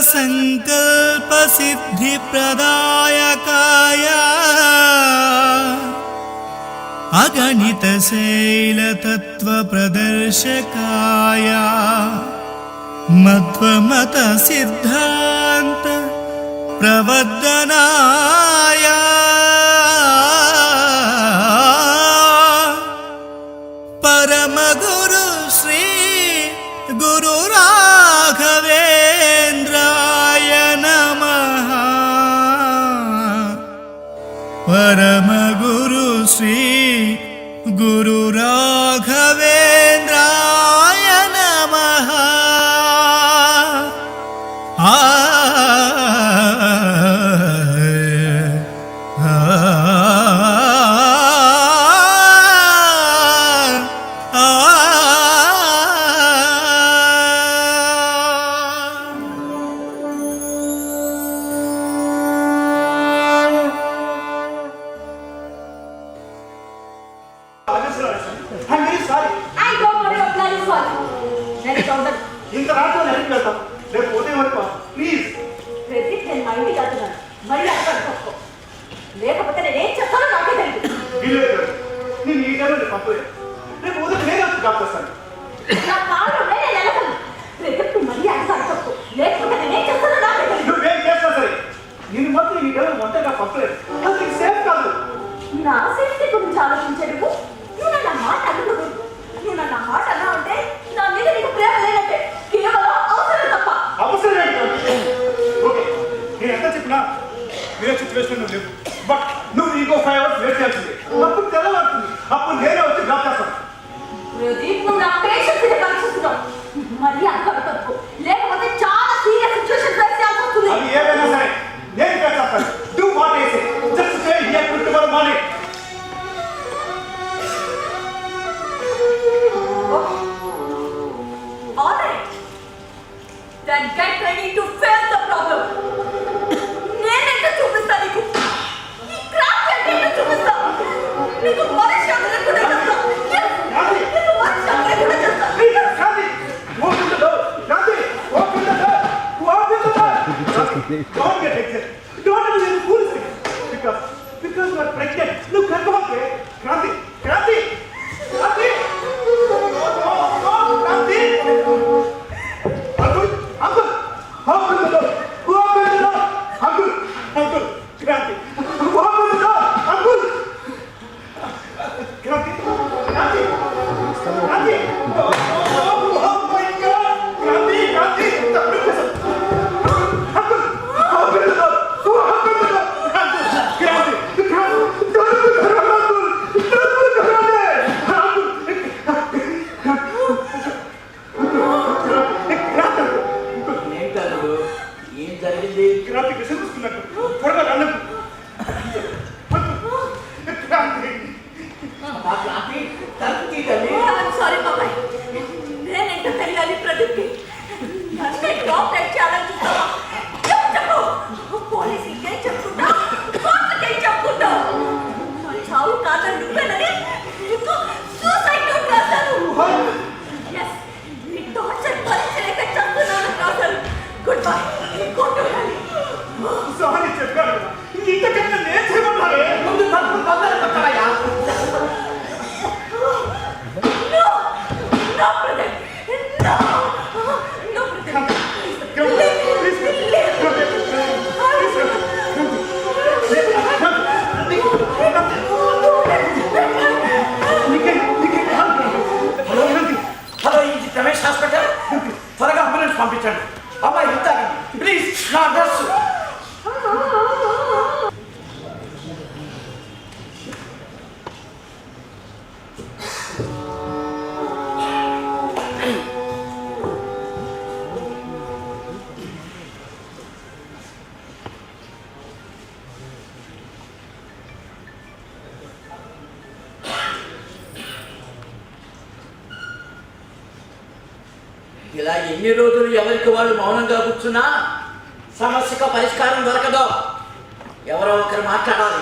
संकल्प सिद्धि प्रदायकाय अगणित शैल तत्व प्रदर्शकाय मध्वमत सिद्धांत प्रवर्धनाय परम गुरु श्री गुरु राघवेंद्राय नमः। परम गुरु श्री गुरु राघवेंद्राय नमः। Don't get excited. Don't do any foolish things. Because you are pregnant. Look, come on, Kranti. Kranti. Kranti. Kranti. Uncle. Uncle. Open the door. Open the door. Uncle. Uncle. Kranti. Open the door. Uncle. Kranti. Kranti. Kranti. Oh my God. Kranti. Kranti. ఇలా ఎన్ని రోజులు ఎవరికి వాళ్ళు మౌనంగా కూర్చున్నా సమస్యకు పరిష్కారం దొరకదు. ఎవరో ఒకరు మాట్లాడాలి.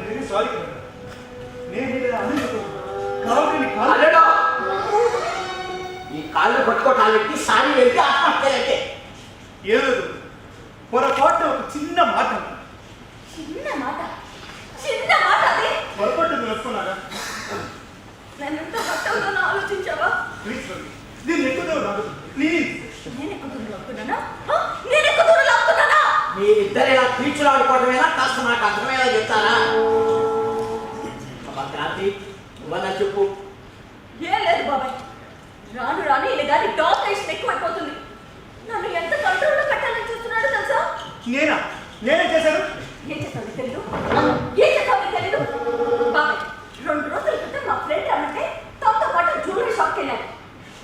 వెరీ సారీ కనుక నేను ఇలా అనుకుంటూ కాబట్టి నీ కాలు అల్లుడు ఈ కాళ్ళు పట్టుకోవటానికి సారి వెళ్ళి ఆత్మహత్యలంటే ఏదో పొరపాటు ఒక చిన్న మాట అన్నాను. చిన్న మాట అది పొరపాటు వస్తున్నారా నేను ఎంత హట్టవుతానో ఆలోచించావా? ప్లీజ్ దీన్ని ఎక్కువ రాదు ప్లీజ్. నేను ఎక్కువ దూరం లాక్కున్నానా? నేను ఎక్కువ దూరం లాక్కున్నానా? మీ ఇద్దరు ఇలా బీచ్లో ఆడుకోవటమేనా కాస్త నాకు అర్థమయ్యేలా చెప్తారా? అమ్మా క్రాంతి నువ్వన్నా చెప్పు. ఏం లేదు బాబాయ్, రాను రాను ఇలా గారి డామినేషన్ ఎక్కువైపోతుంది. నన్ను ఎంత కంట్రోల్లో పెట్టాలని చూస్తున్నాడో తెలుసా? నేనేం చేశాను? ఏం చేస్తావు తెలీదు? బాబాయ్ 2 రోజుల క్రితం మా ఫ్రెండ్ అంటే తనతో పాటు జ్యువెలరీ షాప్కి వెళ్ళాను.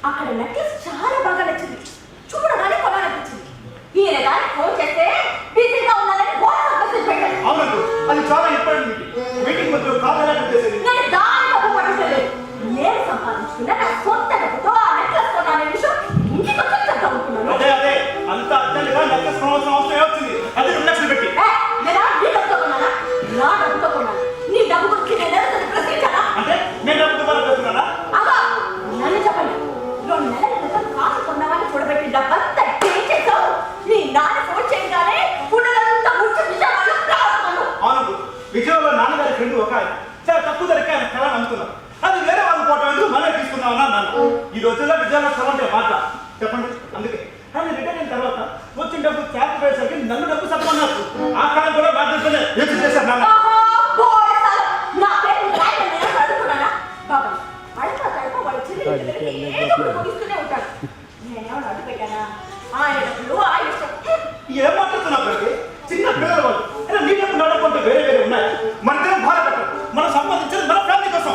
అక్కడ నెక్లెస్ చాలా బాగా నచ్చింది, చూడగానే కొనాలనిపించింది. ఈయన గారికి ఫోన్ చేస్తే బిజీగా ఉన్నానని వాట్సాప్ మెసేజ్ పెట్టాను. అవునండి, అది చాలా ఇంపార్టెంట్ మీటింగ్ మధ్య కావాలని ఉద్దేశం. నేను దాని డబ్బు పట్టుకోలేదు. నేను సంపాదించుకున్న నా సొంత డబ్బుతో ఆ నెక్లెస్ కొనాలనే విషయం ఇంటికి వచ్చి చెప్తా ఉంటున్నాను. అదే అంత అర్జెంట్గా నెక్లెస్ కొనవలసిన అవసరం ఏమొచ్చింది? అది 2 లక్షలు పెట్టి నేను నీ డబ్బుతో కొన్నానా? నా డబ్బుతో కొన్నాను. నీ డబ్బు గురించి నేను ఎవరితో ప్రశ్నించానా? అంటే నేను డబ్బుతో మనం పెడుతున్నానా? అగా నన్ను చెప్పండి. 2 నెలల క్రితం కాసు కొన్నామని కూడబెట్టి డబ్బంతా ఏం చేశావు? నీ నాన్న ఫోన్ చేయగానే పునరంతా ముచ్చి విజయవాడలో ప్రారంభం. అవును, విజయవాడలో నాన్నగారి ఫ్రెండ్ ఒక ఆయన చాలా తక్కువ ధరకే ఆయన కళ నమ్ముతున్నాం. అది వేరే వాళ్ళు పోవటం ఎందుకు మనమే తీసుకున్నామన్నా నన్ను. ఈ రోజుల్లో విజయవాడ స్థలం అంటే మాట చెప్పండి. అందుకే ఆయన రిటైర్ అయిన తర్వాత వచ్చిన డబ్బు క్యాప్ వేసరికి నన్ను డబ్బు చెప్పమన్నారు. ఆ కాలం కూడా బాధ్యతలే ఏం చేశారు నాన్న. నా పేరు రాయమని అడుగుతున్నానా? బాబాయ్ అడుగుతాడు వాడు చిన్న ఉంటాడు. నేనేమన్నా అడ్డు పెట్టానా? ఆయన డబ్బులు ఆ ఇష్టం. ఏం మాట్లాడుతున్నప్పటికీ చిన్న పిల్లల వాళ్ళు అయినా నీ డబ్బు నడకుంటే వేరే ఉన్నాయి. మన దగ్గర బాధ పెట్టారు. మనం సంపాదించేది మన ఫ్యామిలీ కోసం.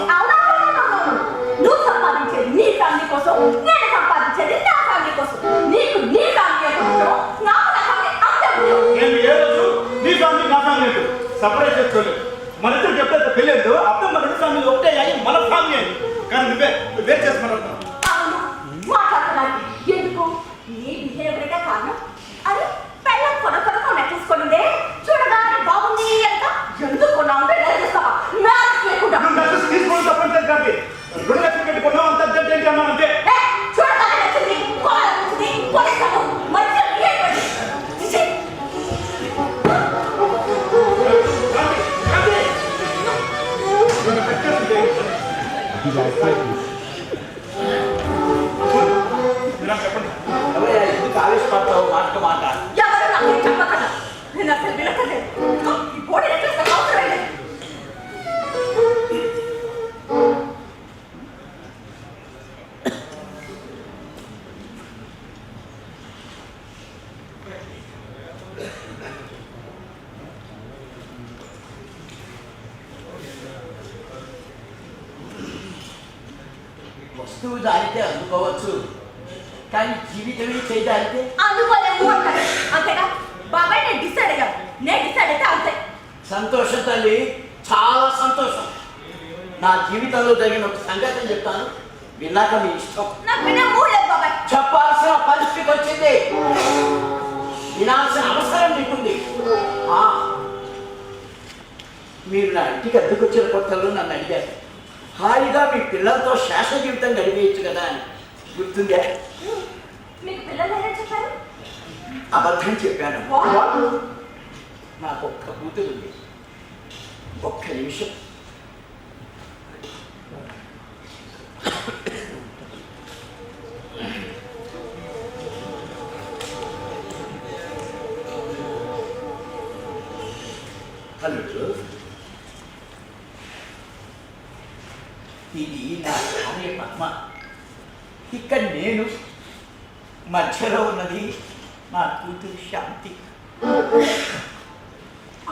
నువ్వు సంపాదించేది నీ ఫ్యామిలీ కోసం, నేను సంపాదించేది నా ఫ్యామిలీ కోసం. నీకు నీ ఫ్యామిలీ కోసం, నాకు నా ఫ్యామిలీ అంతే ఉంటుంది. నేను ఏ రోజు నీ ఫ్యామిలీ నా ఫ్యామిలీ లేదు సపరేట్ చేసుకోలేదు. మన ఇద్దరు చెప్తే పెళ్ళేందు అప్పుడు మన 2 ఫ్యామిలీ ఒకటే అయ్యి మన ఫ్యామిలీ అని. కానీ నువ్వే వేరు చేసుకున్నావు. అవును మాట్లాడుతున్నాను. ఎందుకు? నీ బిహేవియర్గా కారణం. అది పెళ్ళం కొనకొనకో నెక్కేసుకునిందే చూడగానే బాగుంది అంట. ఎందుకు కొన్నావు అంటే చేస్తావా? మ్యారేజ్ లేకుండా తీసుకోవడం తప్పనిసరి కాదు. 2 లక్షలు పెట్టి కొన్నావు అంత అర్జెంట్ ఏంటి అన్నాను అంతే. చూడగానే నచ్చింది, కొనాలనిపించింది, కొనేస్తాను. మంచిగా బిహేవ్ చెప్పండి. ఎవరయ్యా ఎందుకు ఆవేశపడతావు మాట మాట? ఎవరు నాకు చెప్పకన్నా నేను అసలు వినకలేదు. ఈ పోటీ నెక్లెస్ నాకు అవసరం లేదు. వస్తువు దారితే అందుకోవచ్చు, కానీ జీవితమే చేయదారితే అందుకోలేము అంటారు. అంతేగా బాబాయ్ నేను డిసైడ్ అయ్యాను. నేను డిసైడ్ అయితే అంతే. సంతోషం తల్లి, చాలా సంతోషం. నా జీవితంలో జరిగిన ఒక సంఘటన చెప్తాను, విన్నాక మీ ఇష్టం. నాకు వినే మూడు లేదు బాబాయ్. చెప్పాల్సిన పరిస్థితి వచ్చింది, వినాల్సిన అవసరం నీకుంది. మీరు నా ఇంటికి అద్దెకొచ్చిన కొత్తలో నన్ను అడిగారు, హాయిగా మీ పిల్లలతో శాశ్వత జీవితం గడిపేయచ్చు కదా అని. గుర్తుందా? మీకు పిల్లలు ఏం చెప్పారు? అబద్ధం చెప్పాను. What? నాకు ఒక్క కూతురు ఉంది. ఒక్క నిమిషం. హలో, ఇది నా భార్య పద్మ. ఇక్కడ నేను, మధ్యలో ఉన్నది నా కూతురు శాంతి.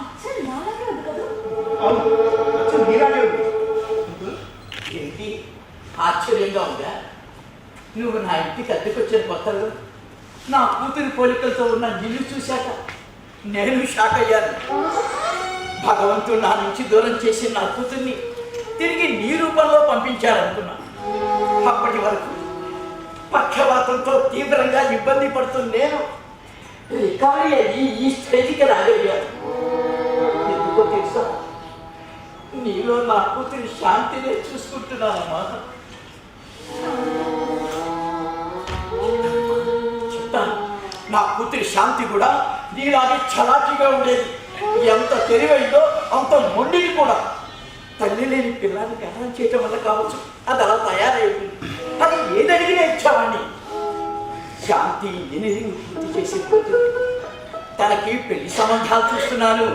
అచ్చలు నాలాగే ఉంది కదా. అవును, అచ్చం నీలాగే ఉంది. ఏంటి ఆశ్చర్యంగా ఉందా? నువ్వు నా ఇంటికి అద్దెకొచ్చిన కొత్తలో నా కూతురి పోలికలతో ఉన్న నిన్ను చూశాక నేను షాక్ అయ్యాను. భగవంతుడు నా నుంచి దూరం చేసి నా కూతుర్ని తిరిగి నీ రూపంలో పంపించారనుకున్నా. అప్పటి వరకు పక్షవాతంతో తీవ్రంగా ఇబ్బంది పడుతున్న నేను రికవరీ అయ్యి ఈ స్టేజ్కి రాగలిగాను. ఎందుకో తెలుసా? నీలో నా కూతురి శాంతినే చూసుకుంటున్నానమ్మా. చెప్తాను, నా కూతురి శాంతి కూడా నీలాగే చలాకీగా ఉండేది. ఎంత తెలివైందో అంత మొండిని కూడా. తల్లి లేని పిల్లాన్ని గమనం చేయటం వల్ల కావచ్చు అది అలా తయారైంది. అది ఏదడిగినా ఇచ్చావాణ్ణి. శాంతి ఇంజనీరింగ్ పూర్తి చేసి తనకి పెళ్లి సంబంధాలు చూస్తున్నాను.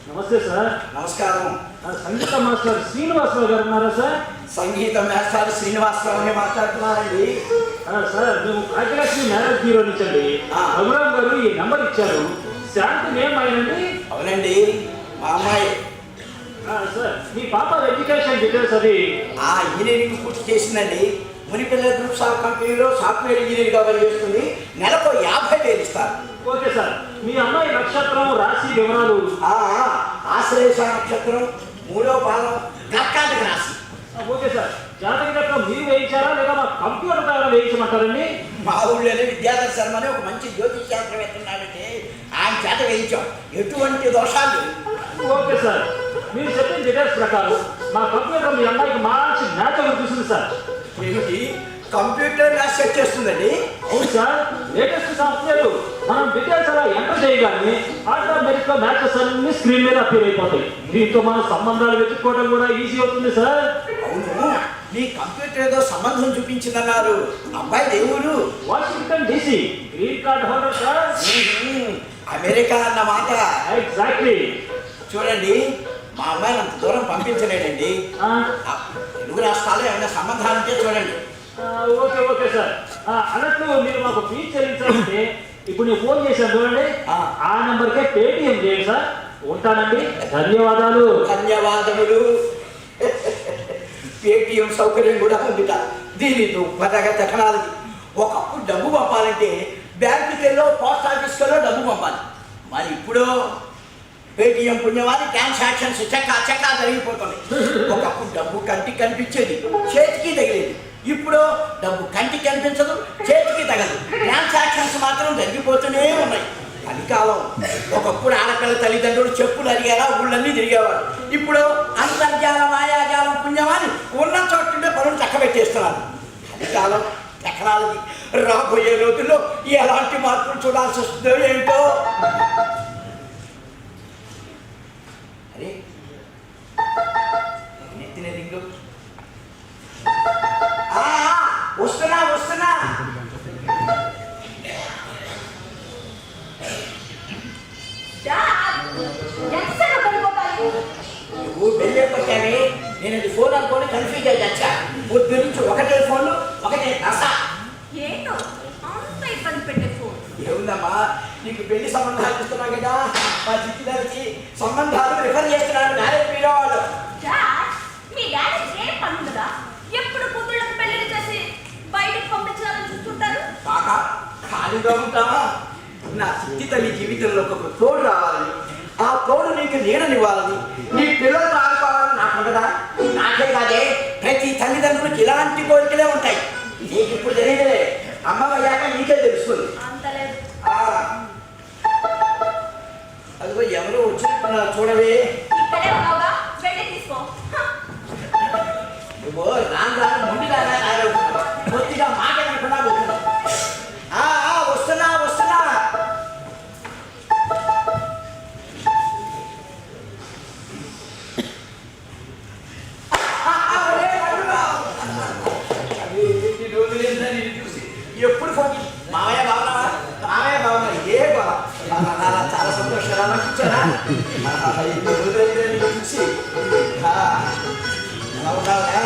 నమస్తే సార్. నమస్కారం. సంగీత మాస్టర్ శ్రీనివాసరావు గారు ఉన్నారా సార్? సంగీత మాస్టర్ శ్రీనివాసరావు మాట్లాడుతున్నారండి. సార్ మేము భాగ్యలక్ష్మి మ్యారేజ్ బ్యూరో నుంచి అండి. రఘురామ్ గారు ఈ నెంబర్ ఇచ్చారు. శాంతి నేమ్ అయినండి. అవునండి, మా అమ్మాయి. సార్ మీ పాప ఎడ్యుకేషన్ డీటెయిల్స్ అది ఇంజనీరింగ్ పూర్తి చేసిందండి. మునిపిల్లల గ్రూప్స్ ఆఫ్ కంపెనీలో సాఫ్ట్వేర్ ఇంజనీర్గా పనిచేస్తుంది. నెలకు 50,000 ఇస్తారు. Okay sir. మీ అమ్మాయి నక్షత్రం రాశి వివరాలు? ఆశ్లేష నక్షత్రం, 3వ పాదం, కర్కాటక రాశి. Okay sir. జాతక చక్రం మీరు వేయించారా లేదా మా కంప్యూటర్ ద్వారా వేయించమంటారండి? మా ఊళ్ళోనే విద్యాధర్ శర్మ అని ఒక మంచి జ్యోతిష్ శాస్త్రవేత్త ఉన్నాడంటే ఆయన చేత వేయించాం. ఎటువంటి దోషాలు. Okay sir. మీరు చెప్పిన డీటెయిల్స్ ప్రకారం మా కంప్యూటర్ మీ అమ్మాయికి మంచి మ్యాచ్ చూసింది సార్. ఏమిటి కంప్యూటర్ మ్యాచ్ సెట్ చేస్తుందండి? అవును సార్. లేటెస్ట్ సాఫ్ట్వేర్ మనం డీటెయిల్స్ అలా ఎంటర్ చేయగానే ఆటోమేటిక్ గా మ్యాచెస్ అన్ని స్క్రీన్ మీద అపీర్ అయిపోతాయి. దీంతో మన సంబంధాలు వెతుక్కోవడం కూడా ఈజీ అవుతుంది సార్. అవును, మీ కంప్యూటర్ ఏదో సంబంధం చూపించిందన్నారు. అబ్బాయి దేవుడు Washington DC green card holder sir. America అన్నమాట. ఎగ్జాక్ట్లీ. చూడండి, మా అమ్మాయిని అంత దూరం పంపించలేడండి. తెలుగు రాష్ట్రాల్లో ఏమైనా సంబంధాలు ఉంటే చూడండి. Okay okay sir. అన్నట్లు మీరు మాకు ఫీజు చెల్లించాలంటే ఇప్పుడు నేను ఫోన్ చేశాను చూడండి, ఆ నెంబర్కే పేటిఎం చేయండి సార్. ఉంటానండి. ధన్యవాదాలు. ధన్యవాదములు. పేటిఎం సౌకర్యం కూడా ఉందిట. దీని దుప్పదగా టెక్నాలజీ. ఒకప్పుడు డబ్బు పంపాలంటే బ్యాంకుకి వెళ్ళో పోస్ట్ ఆఫీస్కి వెళ్ళో డబ్బు పంపాలి. మరి ఇప్పుడు పేటిఎం పుణ్యవాది ట్రాన్సాక్షన్స్ చక్కా జరిగిపోతుంది. ఒకప్పుడు డబ్బు కంటికి కనిపించేది, చేతికి తగిలేది. ఇప్పుడు డబ్బు కంటికి కనిపించదు, చేతికి తగదు. ట్రాన్సాక్షన్స్ మాత్రం జరిగిపోతూనే ఉన్నాయి. కలికాలం. ఒకప్పుడు ఆడపిల్ల తల్లిదండ్రులు చెప్పులు అడిగేలా ఊళ్ళన్నీ తిరిగేవాడు. ఇప్పుడు అంతర్జాలం, మాయాజాలం, పుణ్యమాని ఉన్న చోటుండే పనులు చక్కబెట్టేస్తున్నారు. కలికాలం, టెక్నాలజీ. రాబోయే రోజుల్లో ఎలాంటి మార్పులు చూడాల్సి వస్తుందో ఏంటో. అరే నెత్తిన రింగు. వస్తున్నా. నువ్వు వెళ్ళే పట్టావే. నేను అది ఫోన్ అనుకోని కన్ఫ్యూజ్ అయ్యి వచ్చా. పొద్దు నుంచి ఒకటే ఫోన్లు, ఒకటే దశ. ఏంటో అంత ఇబ్బంది పెట్టే ఫోన్. ఏముందమ్మా, నీకు పెళ్లి సంబంధాలు ఇస్తున్నావు కదా, మా చిట్టిదారికి సంబంధాలు రిఫర్ చేస్తున్నాను. మ్యారేజ్ బ్యూరో వాళ్ళు. మీ డాడీ ఏం పనుందా? ఎప్పుడు కూతుళ్ళకి పెళ్లి చేసి బయటకు పంపించాలని చూస్తుంటారు. కాక ఖాళీగా ఉంటావా? నా చిట్టి తల్లి జీవితంలో ఒక తోడు రావాలని, ఆ తోడు నీకు నీడనివ్వాలని, నీ పిల్లలు ఆడుకోవాలని నాకు కదా. నాకే కాదే, ప్రతి తల్లిదండ్రులకు ఇలాంటి కోరికలే ఉంటాయి. నీకు ఇప్పుడు తెలియదులే, అమ్మయ్యాక నీకే తెలుస్తుంది. అంతలేదు. అదిగో ఎవరో వచ్చినట్టున్నారు చూడవే. ఇక్కడే ఉన్నావుగా, వెళ్ళి తీసుకో. నువ్వు రాను ముందుగా కొద్దిగా మాట అనుకున్నా వస్తున్నా. రోజులైందని చూసి ఎలా ఉన్నావురా?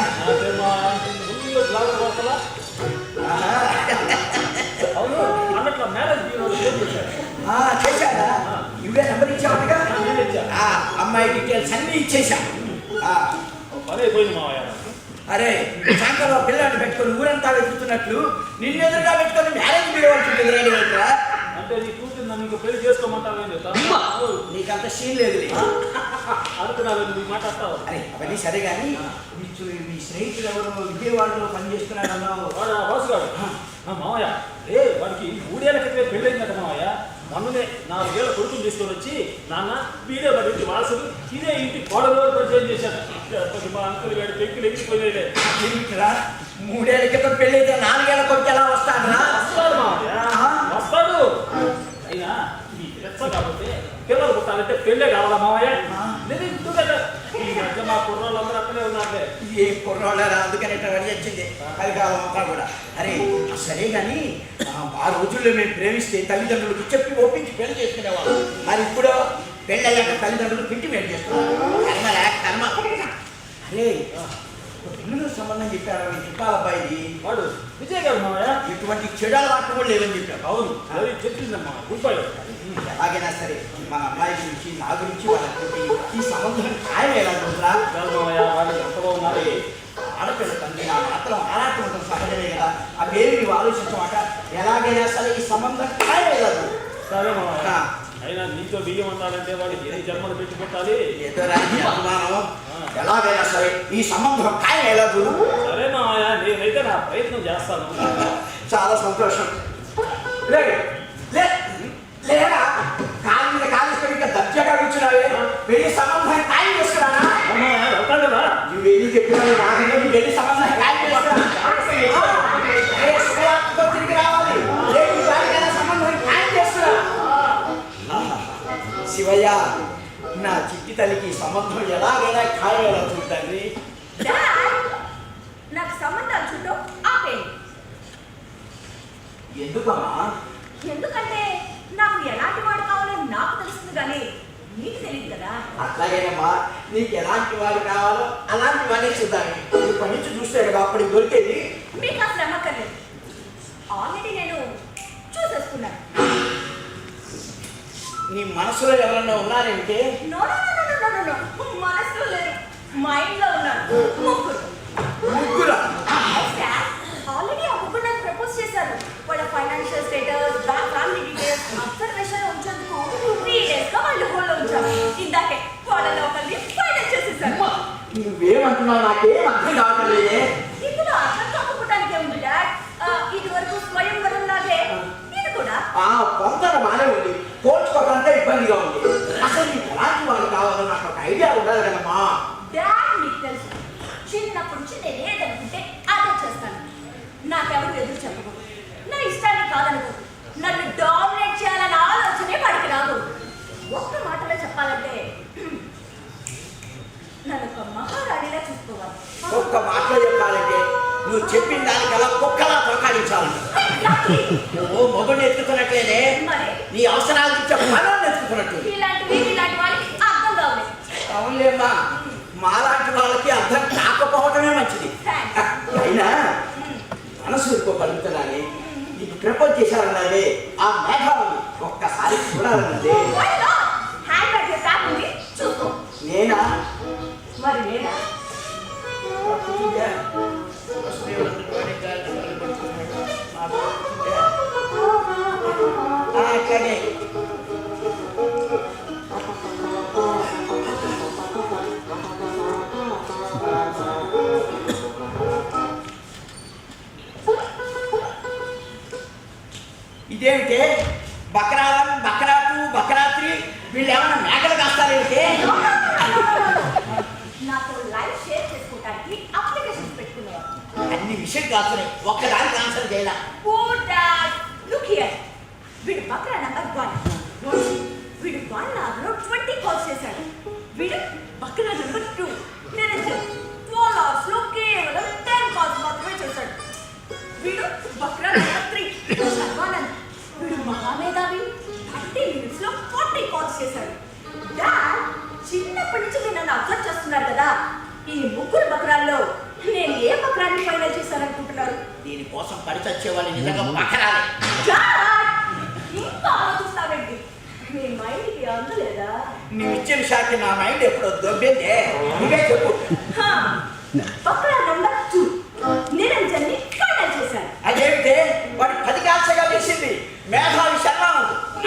చేశారా? ఇవే నెంబర్ ఇచ్చావుగా? అమ్మాయి డీటెయిల్స్ అన్నీ ఇచ్చేసా. అరే సాయంత్రం పిల్లాన్ని పెట్టుకొని ఊరంతా వెతుకుతున్నట్లు నిన్నెదురుగా పెట్టుకొని మ్యారేజ్ మీడవచ్చుంటుంది రెడీ అవుతా. అంటే నీ కూతురు నన్ను పెళ్లి చేసుకోమంటావు? నీకంత సీన్ లేదు. అనుకున్నాను నీ మాట్లాడతావు. అరే అవన్నీ సరే కానీ మీ స్నేహితులు ఎవరు విజయవాడలో పనిచేస్తున్నాడు అన్నావు? వాసుగాడు మావయ్య వాడికి 3 ఏళ్ల క్రితమే పెళ్ళైందట మావయ్య. మొన్ననే 4 ఏళ్ల కొడుకుని తీసుకొని వచ్చి నాన్న వీడే పడింది వారసుడు ఇదే ఇంటి గోడలో పరిచయం చేశాను. మా అంకుల్ గారి పెంకులు ఎక్కిపోయినాయిలే. 3 ఏళ్ల క్రితం పెళ్ళైతే 4 ఏళ్ల కొడుకు ఎలా వస్తాడు? వస్తాడు మావయ్య, వస్తాడు. అయినా ఈ రెచ్చ కాబట్టి పిల్లలు పుట్టాలంటే పెళ్ళే కావాలా మావయ్య? నేను ఎందుకంటే ఈ మధ్య మా కుర్రాళ్ళందరూ అక్కడే ఉన్నారులే. ఏ కుర్రాళ్ళరా అందుకని రెడీ వచ్చింది. అది కావాలంతా కూడా. అరే సరే కానీ ఆ రోజుల్లో మేము ప్రేమిస్తే తల్లిదండ్రులకు చెప్పి ఒప్పించి పెళ్లి చేసుకునేవాళ్ళు. మరి ఇప్పుడు పెళ్ళయ్యాక తల్లిదండ్రులు పిట్టి పెళ్లి చేస్తున్నారు. కర్మ. అరే పిల్లల సంబంధం చెప్పారు మీ చుట్టాల అబ్బాయిది. వాడు విజయ్ గారు మావయ్య. ఇటువంటి చెడు అలవాట్లు కూడా లేవని చెప్పారు. అవును అది చెప్పిందమ్మా గుడ్ బై. ఎలాగైనా సరే మన అమ్మాయి గురించి నా గురించి వాళ్ళకి ఈ సంబంధం ఖాయం ఎలా చూడరా? మావయ్య వాళ్ళు ఎంత బాగున్నారు. ఆడపిల్ల తండ్రి నా మాత్రం ఆరాటం ఉంటుంది సహజమే కదా. ఆ పేరు నీవు ఆలోచించమాట. ఎలాగైనా సరే ఈ సంబంధం ఖాయం ఎలా చూడు. సరే మావయ్య. అయినా నీతో బియ్యం అంటాడంటే వాడికి ఎన్ని జన్మలు పెట్టి పుట్టాలి? ఏదో రాని అనుమానం. ఎలాగైనా సరే ఈ సంబంధం ఖాయం ఎలా చూడు. సరే మావయ్య నేనైతే నా ప్రయత్నం చేస్తాను. చాలా సంతోషం. లేదా కాలు మీద కాలేసుకొని ఇంకా దర్జాగా కూర్చున్నావే. వెళ్ళి సంబంధం ఖాయం చేసుకున్నానా? వెళ్తాను కదా. నువ్వు వెళ్ళి చెప్పినావు నాకనే నువ్వు వెళ్ళి సంబంధం ఖాయం చేసుకున్నా. తిరిగి రావాలి. సంబంధం ఖాయం చేసుకున్నా. శివయ్య నా చిట్టి తల్లికి సంబంధం ఎలాగైనా ఖాయం ఎలా చూడండి. నాకు సంబంధాలు చూడటం ఆపేయండి. ఎందుకమ్మా? ఎందుకంటే నాకు ఎలాంటి వాడు కావాలో నాకు తెలుస్తుంది కానీ నీకు తెలియదు కదా. అట్లాగేనమ్మా, నీకు ఎలాంటి వాడు కావాలో అలాంటి వాడిని చూద్దాం. ఇప్పటి నుంచి చూస్తే కదా అప్పటికి దొరికేది. మీకు అసలు నమ్మకలేదు. ఆల్రెడీ నేను చూసేసుకున్నాను. నీ మనసులో ఎవరన్నా ఉన్నారంటే? మనసులో లేరు, మైండ్ లో ఉన్నారు. ముగ్గురా? ఆల్రెడీ ఆ ముగ్గురు నాకు ప్రపోజ్ చేశారు. వాళ్ళ financial status, family details observation ఉంచేందుకు 3 days గా వాళ్ళు హోల్డ్ ఉంచారు. ఇందాకే వాళ్ళలో ఒకరిని ఫైనల్ చేసేసారు. నువ్వేమంటున్నావు నాకేం అర్థం కావటం లేదే. ఇందులో అర్థం కాకపోవడానికి ఏముంది డాడ్? ఇది వరకు స్వయంవరం లాగే ఇది కూడా కొంత బాగానే ఉంది. కోల్చుకోవడంతో ఇబ్బందిగా ఉంది. అసలు నీకు ఎలాంటి వాళ్ళు కావాలో నాకు ఒక ఐడియా ఉండదు కదమ్మా. డాడ్ మీకు తెలుసు, చిన్నప్పటి నుంచి నేను ఏదనుకుంటే అదే చేస్తాను. నాకెవరు ఎదురు చెప్పకూడదు. నా ఇష్టాన్ని కాదనుకో. నన్ను డామినేట్ చేయాలన్న ఆలోచనే వాడికి రాదు. ఒక్క మాటలో చెప్పాలంటే నన్ను ఒక మహారాణిలా చూసుకోవాలి. ఒక్క మాటలో చెప్పాలంటే నువ్వు చెప్పిన దానికల్లా కుక్కలా తొక్కాడించాలంట. నువ్వు మొగుడు ఎత్తుకున్నట్లేనే నీ అవసరాలు ఇచ్చే పనులను ఎత్తుకున్నట్టు. ఇలాంటి వాళ్ళకి అర్థం కావాలి. అవునులేమ్మా, మాలాంటి వాళ్ళకి అర్థం కాకపోవటమే మంచిది. అయినా మనసు ఇరుకోగలుగుతున్నానే. నీకు ప్రపోజ్ చేశారన్నదే ఆ మేఘాలని ఒక్కసారి చూడాలన్నదే. నేనా? మరి నేనా? అట్లాగే ఇదేమిటే బక్రావన్, బక్రాటు, బక్రాత్రి వీళ్ళు ఏమన్నా మేకలు కాస్తారేమిటే? నాతో లైఫ్ షేర్ చేసుకోవడానికి అప్లికేషన్స్ పెట్టుకునేవారు. అన్ని విషయం కాస్తున్నాయి, ఒక్కదానికి ఆన్సర్ చేయాల. Oh dad, look here. వీడు బక్రా నంబర్ 1. వీడు 1 hour 20 కాల్స్ చేశాడు. వీడు బక్రా నంబర్ 2. నిరంజన్ 12 hours లో కేవలం 10 కాల్స్ మాత్రమే చేశాడు. వీడు బక్రా నంబర్ 3. సర్వానంద్. వీడు మహామేధావి 30 minutes లో 40 కాల్స్ చేశాడు. డాడ్, చిన్న ఎప్పటి నుంచి మీరు నన్ను అబ్జర్వ్ చేస్తున్నారు కదా. ఈ ముగ్గురు బకరాల్లో నేను ఏ బకరాన్ని ఫైనల్ చేశాననుకుంటున్నారు? దీనికోసం పరిచొచ్చే వాళ్ళు నిజంగా బకరాలే. ఇంకా ఆలోచిస్తావేంటి? మీ మైండ్కి అందలేదా? నువ్వు ఇచ్చిన షాకి నా మైండ్ ఎప్పుడో దొబ్బిందే. నువ్వే చెప్పు. బకరా నెంబర్ 2 నిరంజన్ని ఫైనల్ చేశాను. అదేమిటే వాడు 10 కాల్చగా వేసింది. మేధావి శర్మ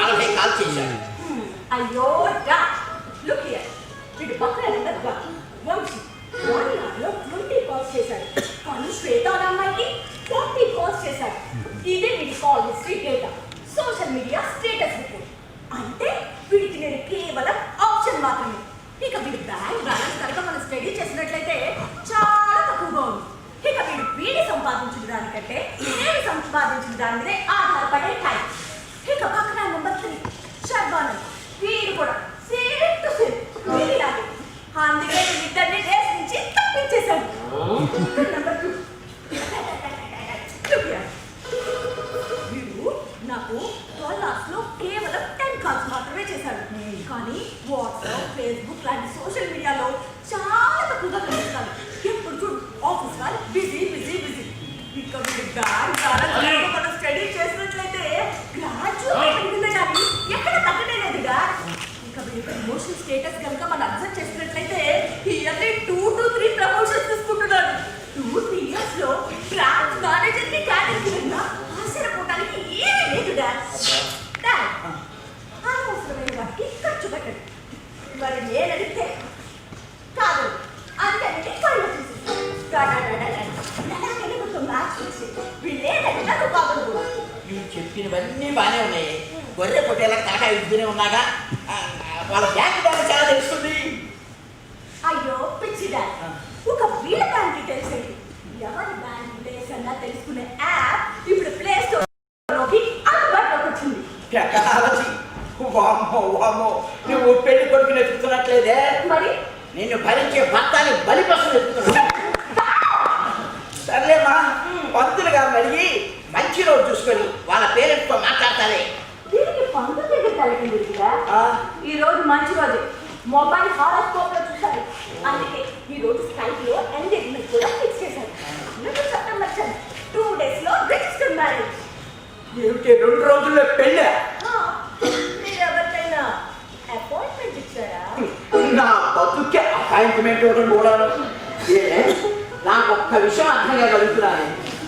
40 కాల్ చేశాడు. అయ్యో డా లుక్ హియర్. వీడు బకరా నెంబర్ 1 వంశీ 1 ఇయర్లో 20 కాల్స్ చేశాడు. కానీ శ్వేత అనే అమ్మాయికి 40 కాల్స్ చేశాడు. ఇదే వీడి call history data, social media status report. అంటే వీడికి నేను కేవలం ఆప్షన్ మాత్రమే. ఇక వీడి బ్యాంక్ బ్యాలెన్స్ కనుక మనం స్టడీ చేసినట్లయితే చాలా తక్కువగా ఉంది. ఇక వీడి సంపాదించిన దానికంటే నేను సంపాదించిన దాని మీదే ఆధారపడే టైం. ఇక పక్కన నెంబర్ 3 శర్వానంద్. వీడు కూడా సేమ్ టు సేమ్ వీడిలాగే. అందుకే వీళ్ళిద్దరిని రేస్ నుంచి తప్పించేశాడు. నెంబర్ 2 వీడు నాకు 12 అవర్స్లో కేవలం 10 కాల్స్ మాత్రమే చేశాడు. కానీ వాట్సాప్, ఫేస్బుక్ లాంటి సోషల్ మీడియాలో చాలా తక్కువగా కలుస్తాను. ఎప్పుడు చూడు ఆఫీస్ వాళ్ళు బిజీ బిజీ బిజీ. ఇక వీడు బ్యాంక్ బ్యాలెన్స్ మనం స్టడీ చేసినట్లయితే గ్రాడ్యుయేట్ పెరిగిందే కానీ ఎక్కడ తగ్గనే లేదుగా. ఇక వీడి ప్రమోషన్ స్టేటస్ కనుక మనం అబ్జర్వ్ చేసినట్లయితే ఇయర్లీ 2 to 3 ప్రమోషన్స్ తీసుకుంటున్నాడు. 2-3 ఇయర్స్లో బ్రాంచ్ మేనేజర్ని క్యాడెన్సిగా ఆశ్చర్యపోవడానికి ఏమీ లేదు డాడ్. అనవసరమైన వాటికి ఖర్చు పెట్టండి. మరి నేను అడిగితే కాదు అందరినీ కళ్ళు చూసి మ్యాచ్ చేసి వీళ్ళేదన్నా బాగుంది. నువ్వు చెప్పినవన్నీ బాగానే ఉన్నాయి. గొర్రె పొట్టేళ్ళకి తలకాయ ఇద్దరే ఉన్నాగా. వాళ్ళ బ్యాంక్ బ్యాలెన్స్ చాలా తెలుస్తుంది. అయ్యో పిచ్చి డాడ్, ఒక వీళ్ళ బ్యాంక్ డీటెయిల్స్ ఏంటి? ఎవరి బ్యాంక్ డీటెయిల్స్ అన్నా తెలుసుకునే యాప్ ఇప్పుడు ప్లే స్టోర్లోకి అందుబాటులోకి వచ్చింది. టెక్నాలజీ వామ్మో వామ్మో. నువ్వు పెళ్లి కొడుకుని ఎత్తుకున్నట్లేదే. మరి నిన్ను భరించే భర్తని బలిపసం ఎత్తుకున్నా. సర్లేమా, పంతులు గారిని అడిగి మంచి రోజు చూసుకొని వాళ్ళ పేరెంట్స్తో మాట్లాడతాలే. దీనికి పంతులు దగ్గర తలకింది ఈ రోజు మంచి రోజు. మొబైల్ హారోస్కోప్ లో చూశారు. అందుకే ఈ రోజు స్కైప్ లో ఎంగేజ్మెంట్ కూడా ఫిక్స్ చేశారు. సెప్టెంబర్ 2 days లో రిజిస్టర్డ్ మ్యారేజ్. ఏమిటి 2 రోజుల్లో పెళ్ళా? మీరు ఎవరికైనా అపాయింట్మెంట్ ఇచ్చారా? నా బతుకే అపాయింట్మెంట్ కూడాను. నాకు ఒక్క విషయం అర్థంగా కలుగుతున్నాను.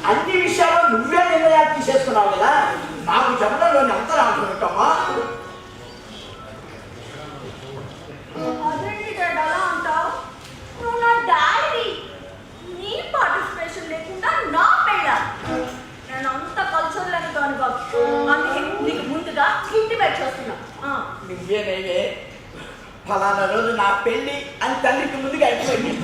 అన్ని విషయాల్లో నువ్వే నిర్ణయాలు తీసేసుకున్నావు కదా. నాకు చెప్పడంలోని అంతరాంటున్నామ్మా. అదేంటి డాడ్ అలా అంటావు? నువ్వు నా డాడీ. నీ పార్టిసిపేషన్ లేకుండా నా పెళ్ళ. నేను అంత కల్చర్లని కాను బాబు. అందుకే నీకు ముందుగా ఇంటిమేట్ చేస్తున్నా. నువ్వేనేవే ఫలానా రోజు నా పెళ్ళి అని తల్లికి ముందుగా ఇంటిమేట్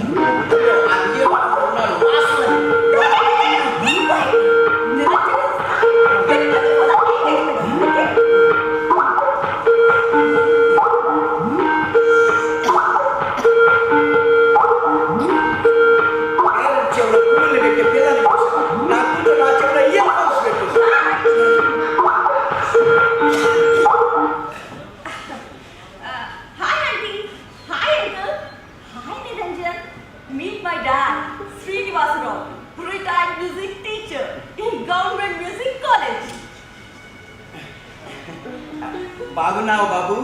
చెవులో పువ్వులు పెట్టి పిల్లలు నా కూతురు నా చెవులో ఇయర్ ఫోన్స్ పెట్టు. Hi auntie. Hi uncle. Hi Niranjan. Meet my dad, Srinivasa Rao, retired music teacher in Government Music College. బాగున్నావు బాబు?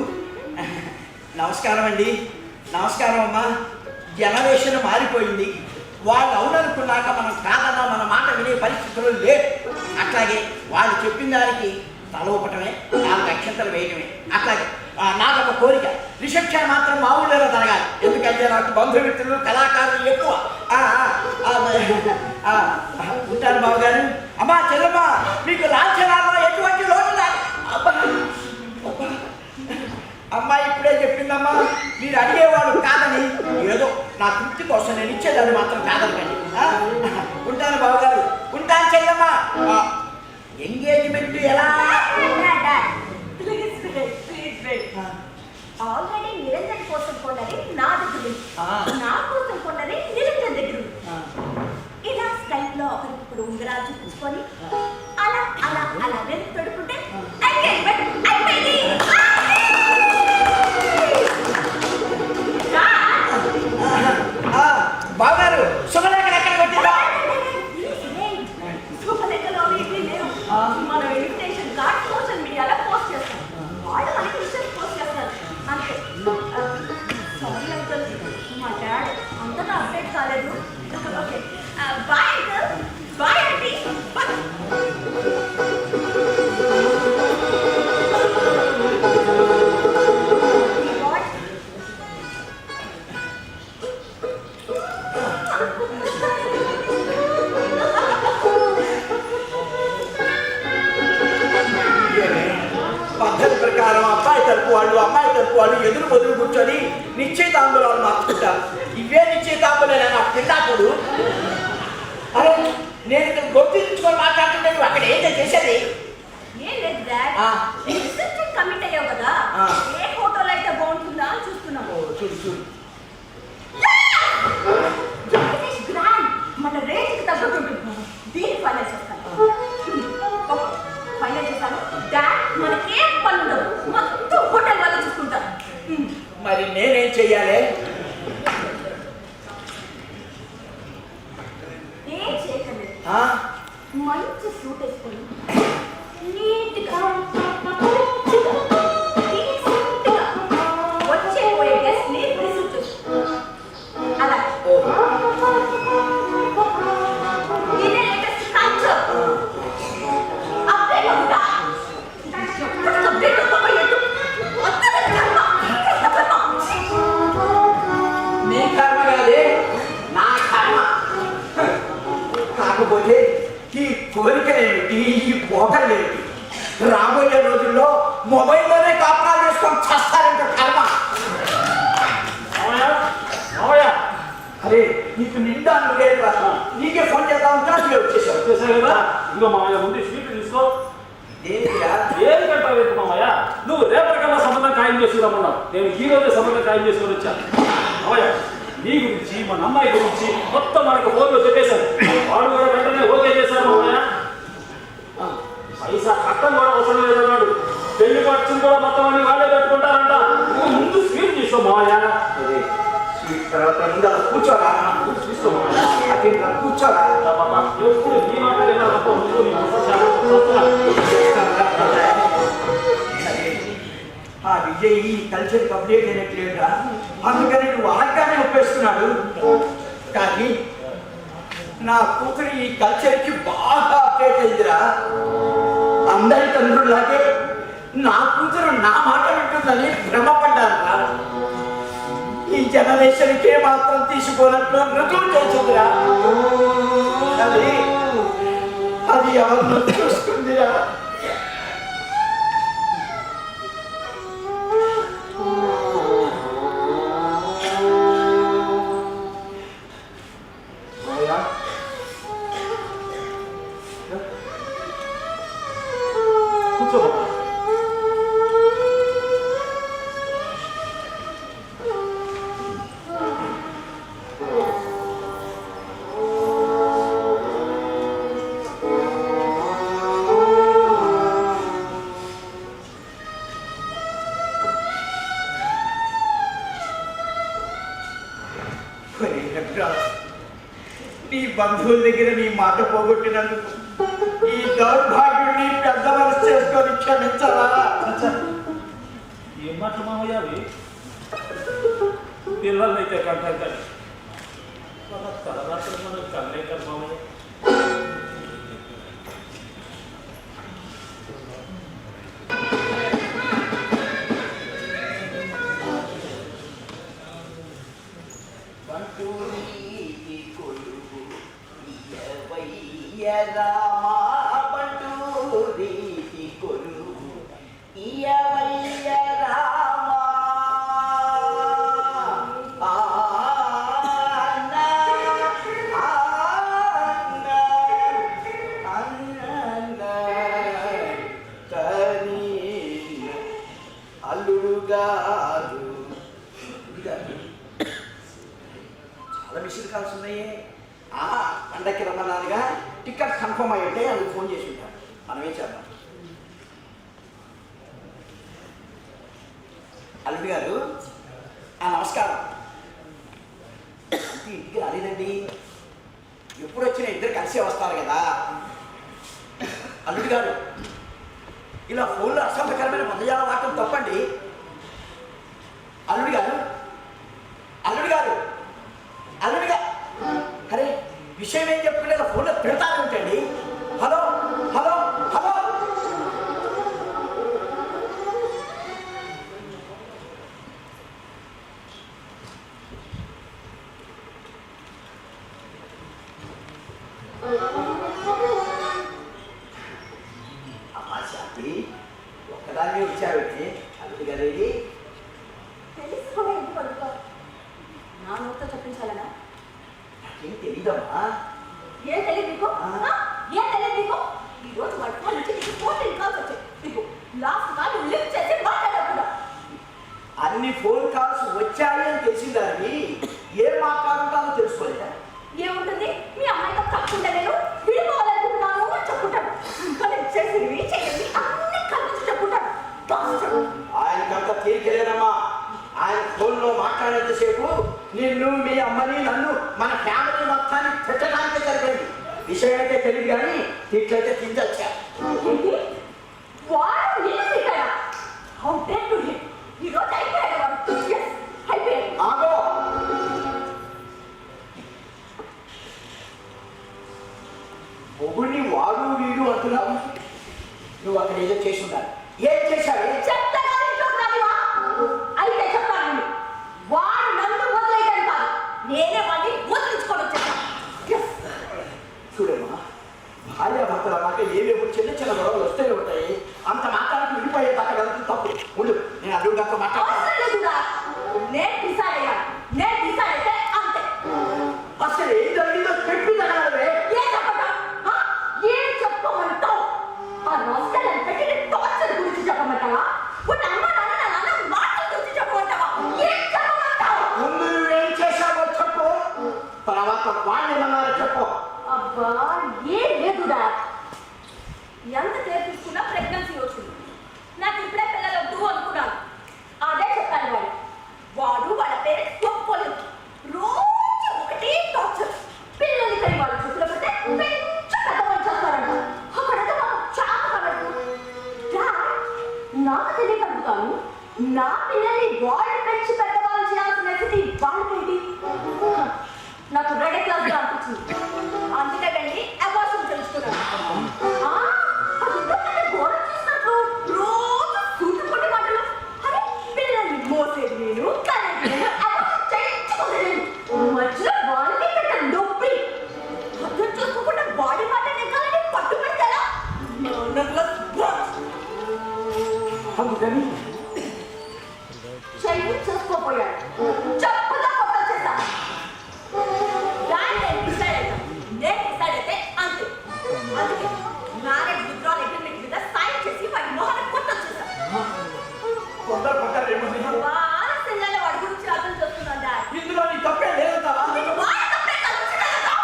నమస్కారం అండి. నమస్కారం అమ్మా. జనరేషన్ మారిపోయింది. వాళ్ళు అవుననుకున్నాక మనం కాదన్నా మన మాట వినే పరిస్థితులు లేదు. అట్లాగే వాళ్ళు చెప్పిన దానికి తలూపటమే, 4 అక్షంతలు వేయటమే. అట్లాగే నాకు ఒక కోరిక, రిసెప్షన్ మాత్రం మా ఊళ్ళో జరగాలి. ఎందుకంటే నాకు బంధుమిత్రులు కళాకారులు ఎక్కువ. ఉంటాను బాబు గారు. అమ్మా చెల్లమ్మా, మీకు లాంఛనాల్లో ఎటువంటి లోటు లేదు. అమ్మాయి ఇప్పుడే చెప్పిందమ్మా, మీరు అడిగేవాడు కాదని. ఏదో నా తృప్తి కోసం నేను ఇచ్చేదాన్ని మాత్రం కాదనకండి. ఉంటాను బాబుగారు. ఉంటాను చెల్లమ్మా. ఎంగేజ్మెంట్ ఎలా? ఆల్రెడీ నిరంజన్ కోసం కొన్నది నా దగ్గర ఉంది. నా కోసం కొన్నది నిరంజన్ దగ్గర ఉంది. ఇలా స్కైప్ లో ఒకరికొకరు ఉంగరాలు చూపించుకొని అలా అలా అలా వెళ్తూ పెడుకుంటే ఎంగేజ్మెంట్ అయిపోయింది. మా డాడ్ అంతగా అప్డేట్ కాలేదు. Okay bye uncle, bye aunty. పద్ధతి ప్రకారం అబ్బాయి తరపు వాళ్ళు అమ్మాయి తరపు వాళ్ళు ఎదురు బదులు కూర్చొని నిశ్చయితాంబులాలు మార్చుకుంటారు. ఇవే నిశ్చయితాంబులేనా నాకు తిన్నాప్పుడు? అరే నేను ఇక్కడ గుర్తించుకొని మాట్లాడుతుంటే నువ్వు అక్కడ ఏంటో చేసేది? ఏం లేదు డాడ్, రిసెప్షన్ కమిట్ అయ్యావు కదా, ఏ ఫోటోలో అయితే బాగుంటుందా అని చూస్తున్నాము. చూడు చూడు గ్రాండ్ మన రేంజ్కి తగ్గుతుంటుంది. దీన్ని ఫైనల్ చేస్తాను. ఫైనల్ చేస్తాను డాడ్, మనకేం పని ఉండదు, మొత్తం హోటల్ వాళ్ళు చూసుకుంటారు. మరి నేనేం చెయ్యాలి? ఏం చేయకండి, మంచి సూట్ వేసుకొని నీట్గా వచ్చే పోయే గెస్ట్ ని రిసీవ్ చేసుకో. అలా ఇదే లేటెస్ట్ కల్చర్. అప్డేట్ అవుతా అప్డేట్ అవుతాడు. నీ కర్మ కాదే నా కర్మ. కాకపోతే ఈ కోరికలేమిటి, ఈ పోకలేమిటి? రాబోయే రోజుల్లో మొబైల్లోనే కాపురాలు చేసుకొని చస్తారంట కర్మ. అరే నీకు నిండా లేదు, నీకే ఫోన్ చేద్దామంటే అసలు వచ్చేసావు కదా. ఇంకో మామయ్య ముందు స్వీట్ తీసుకో. ఏంటిరా? ఏం కంటావు మామయ్య? నువ్వు రేపటికల్లా సంబంధం ఖాయం చేసుకురామన్నావు. నేను ఈ రోజే సంబంధం ఖాయం చేసుకొని వచ్చాను. మామయ్య నీ గురించి మన అమ్మాయి గురించి మొత్తం మనకు ఫోన్లో చెప్పేశారు. వాడు కూడా వెంటనే ఓకే చేశారు మామయ్య. పైసా కట్టం కూడా అవసరం లేదన్నాడు. పెళ్లి ఖర్చులు కూడా మొత్తం అన్ని వాళ్ళే పెట్టుకుంటారంట. నువ్వు ముందు స్వీట్ తీసుకో మామయ్య. తర్వాత ముందు కూర్చోరా, తీసుకో మామయ్య. అదే కూర్చోరా. ఎప్పుడు నీ మాట్లాడినా ఆ విజయ్ ఈ కల్చర్ కంప్లీట్ అయినట్లేదురా, అందుకని నువ్వు అనగానే ఒప్పేస్తున్నాడు. కానీ నా కూతురు ఈ కల్చర్కి బాగా అప్డేట్ అయిందిరా. అందరి తండ్రులాగే నా కూతురు నా మాట వింటుందని భ్రమపడ్డానురా. ఈ జనరేషన్కే మాత్రం తీసుకోనట్లు రుజువు చేసిందిరా. అది ఎవరినో చూసుకుందిరా. నీ బంధువుల దగ్గర నీ మాట పోగొట్టినందుకు ఈ దౌర్భాగ్యుడిని పెద్ద మనసు చేసుకొని క్షమించాలా? ఏం మాటలు మామయ్య అవి? పిల్లలైతే కంటాం కానీ మన తలరాత్రి మనం కళ్ళే కదా మామయ్య. రామా బంటు రీతి కొలువు ఇయవయ్య రామా అల్లుడు గారు. చాలా మిషన్ కాల్స్ ఉన్నాయి. పండక్కి రమ్మన్నానుగా, టికెట్ కన్ఫర్మ్ అయ్యి ఉంటే అందుకు ఫోన్ చేసి ఉంటాను. మనం ఏం చేద్దాం? అల్లుడు గారు నమస్కారం. అంటే ఇంటికి రాలేదండి. ఎప్పుడు వచ్చినా ఇద్దరు కలిసే వస్తారు కదా. అల్లుడు గారు ఇలా ఫోన్లో అసభ్యకరమైన పదజాలం వాడటం తప్పండి. అల్లుడు గారు గారు అల్లుడిగా అరే విషయం ఏం చెప్పుకునే ఫోన్లో పెడతాను ఏంటండి? హలో హలో హలో అమ్మా శాంతి ఒక్కదాన్ని వచ్చావంటే అల్లుడి గారేది తెలిసి కూడా ఎందుకు అడుగుతావు? నా నోటితో చెప్పించాలనా? నాకేం తెలీదమ్మా. ఏం తెలియదు నీకు? ఏం తెలియదు నీకు? ఈ రోజు వాడి ఫోన్ నుంచి నీకు ఫోన్ కాల్స్ వచ్చాయి. నీకు లాస్ట్ కాల్ లిఫ్ట్ చేసి మాట్లాడకుండా అన్ని ఫోన్ కాల్స్ వచ్చాయి అని తెలిసిందాన్ని ఏం మాట్లాడుతానో తెలుసుకోలేదా? ఏముంటుంది? మీ అమ్మాయితో తప్పకుండా నేను విడిపోవాలనుకుంటున్నాను అని చెప్పుకుంటాను. ఇంకా నేను చేసేవి చేయండి అన్ని కలిసి చెప్పుకుంటాను. ఆయనకంత తీరికలేదమ్మా. ఆయన ఫోన్లో మాట్లాడేంతసేపు నిన్ను మీ అమ్మని నన్ను మన ఫ్యామిలీ మొత్తాన్ని పెట్టడానికి సరిపోయింది. విషయం అయితే తెలియదు కానీ తిట్లయితే తిందొచ్చా. ఏంటి? వాడు నిన్ను తిట్టాడా? How dare to him. ఈ రోజు అయిపోయాడు వాడు. yes అయిపోయాడు. ఆగో మొగుడిని వాడు వీడు అంటున్నావు. నువ్వు అక్కడ ఏదో చేసి ఉండాలి. ఏం చేశావు? చెప్తాను అయితే చెప్తాను నేను. వాడు నన్ను వదిలేయడం కాదు, నేనే వాడిని వదిలించుకొని వచ్చేసాను. చూడమ్మా, భార్య భర్తల మాట ఏవేవో చిన్న చిన్న గొడవలు వస్తూనే ఉంటాయి. అంత మాట్లాడుతూ విడిపోయే దాకా వెళ్తుంది తప్పు. ఉండు, నేను అల్లుడు గారితో మాట్లాడతాను. నేను డిసైడ్ అయ్యాను. నేను డిసైడ్ అయితే అంతే. అసలు ఏం జరిగిందో చెప్పి తగలవే. ఏం చెప్పటం? ఏం చెప్పమంటావు? ఆ రాష్ట్రాలను పెట్టి నేను టార్చర్ గురించి చెప్పమంటావా? ఉన్న అమ్మ నాన్న నాన్న మాటల గురించి చెప్పమంటావా? ఏం చెప్పమంటావు? ముందు నువ్వేం చేశావో చెప్పు, తర్వాత వాళ్ళు ఏమన్నారో చెప్పు. అబ్బా ఏం లేదురా. ఎంత కేర్ తీసుకున్నా ప్రెగ్నెన్సీ వచ్చింది. నాకు ఇప్పుడే పిల్లలు వద్దు అనుకున్నాను. అదే చెప్పాను వాడు. వాడు వాళ్ళ పేరెంట్స్ ఒప్పుకోలేదు. రోజు ఒకటే టార్చర్. పిల్లల్ని కని వాళ్ళు చూపులో పెడితే పెద్దవాళ్ళు చేస్తారంట. అక్కడైతే మాకు చాలా కలదు. నాకు తెలియకలుగుతాను. నా పిల్లల్ని వాళ్ళు పెంచి పెద్దవాళ్ళు చేయాల్సిన స్థితి వాళ్ళకేంటి? నాకు రెడ్ క్లాస్ అనిపించింది. అందుకే వెళ్ళి అబార్షన్ తెలుసుకున్నాను. గోడ చూసినట్లు రోజు సూటు కొట్టి మాటలు. అరే పిల్లల్ని మోసేది నేను, అబార్షన్ చేయించుకోలేదు. మధ్యలో వాళ్ళకి పెట్ట నొప్పి. అర్థం చేసుకోకుండా బాడీ మాట నెగ్గాలని పట్టు పెట్టారా? అందుకని చెయ్యి చూసుకోపోయాడు. చెప్పుదా కొత్త చేశా. నేను డిసైడ్ అయ్యాను. నేను డిసైడ్ అయితే అంతే. అందుకే మ్యారేజ్ విత్డ్రాల్ అగ్రిమెంట్ మీద సైన్ చేసి వాడి మొహాన్ని కొట్టొచ్చేసా. కొందరు పట్టారేమో. ఆలస్యంగానే వాడి గురించి అర్థం చేస్తున్నాను డాడ్. ఇందులో నీ తప్పే లేదంటావా? నీకు వాడి తప్పే కనిపించలేదా?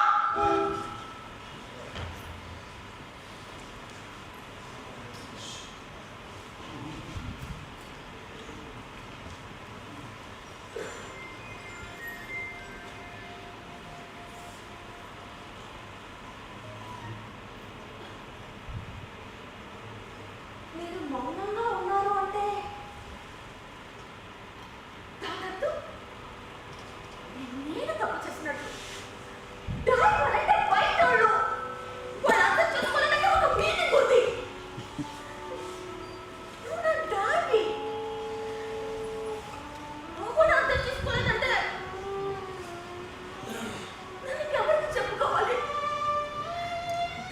మీరు మౌనంగా ఉన్నారు అంటే కాదట్టు నేను తప్పు చేసినట్టు. డాడీ వాళ్ళంటే బయట వాళ్ళు. వాళ్ళంతా చూసుకోవాలంటే ఒక మీనింగ్ ఉంది. నువ్వు నా డాడీ. నువ్వు కూడా అర్థం చేసుకోలేదంటే నన్ను ఎవరికి చెప్పుకోవాలి?